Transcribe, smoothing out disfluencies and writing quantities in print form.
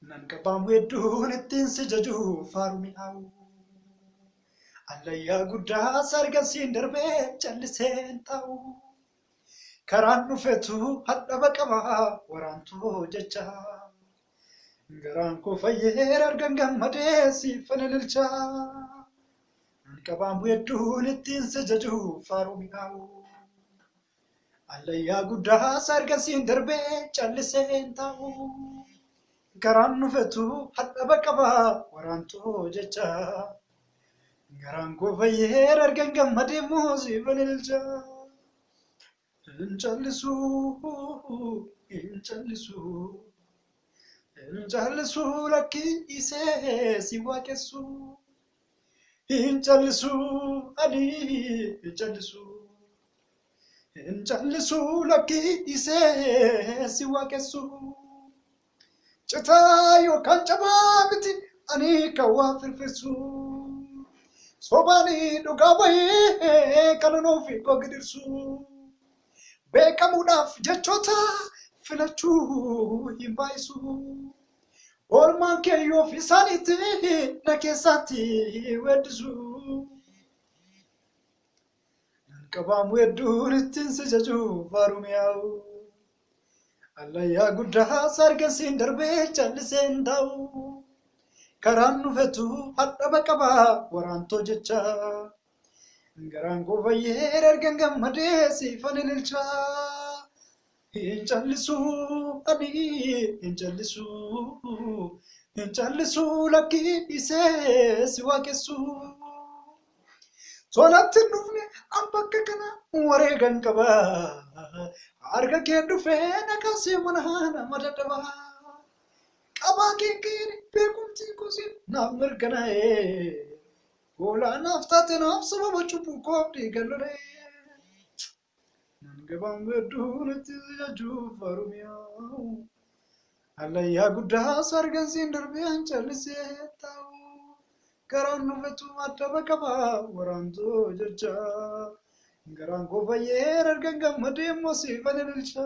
Nan qabaan hedduun ittiin si jaju faaru mi'aawu. Allayyaa guddaa sargasiin darbee calliseen taa'u. Karaan dhufetu hadhaba qabaa waraantuu jecha. Garaan koo fayyeera argan gammadee siifan ililcha. Nan qabaan hedduun ittiin si jaju faaru mi'aawu. Allayyaa guddaa sargasiin darbee calliseen taa'u. Karaan dhufetu hadhaba qabaa waraantuu jecha. Garaan koo fayyeera argan gammadee siifan ililcha. Hin callisu lakkii isee si waaqessu. Hin callisu lakkii isee si waaqessu. Citaa yookaan cabaa miti ani kan waa firfirsu. Sobaanii dhugaa wayii kan nuuf gogdirsu. Beekamuudhaaf jechoota filachuu hin baay'isu. Oolmaan keeyyoo fi isaaniitti na keessatti weeddisu. Nan qabaan hedduun ittiin si jaju faaru mi'aawu. Allayyaa guddaa sargasiin darbee calliseen taa'u. Karaan dhufetu hadhaba qabaa waraantoo jecha. Garaan koo fayyeera argan gammadee siifan ililcha. Hin callisu lakkii isee si waaqessu. Tolatti hin dhufne an bakka kana wareegan qaba. Harka kee dhufee naqasee mana nama dadhaba. Qabaa keekeeni beekumti kuusin naaf mirkanaa'ee. Olaanaaf taate naaf sababa cubbuu koo dhiigallee. Nan qabaan hedduun ittiin si jaju faaru mi'aawu. Allayyaa guddaa sargasiin darbee callisee taa'u. Karaan dhufetu hadhaba qabaa waraantoo jecha. Garaan koo fayyeera argan gammadee siifan ililcha.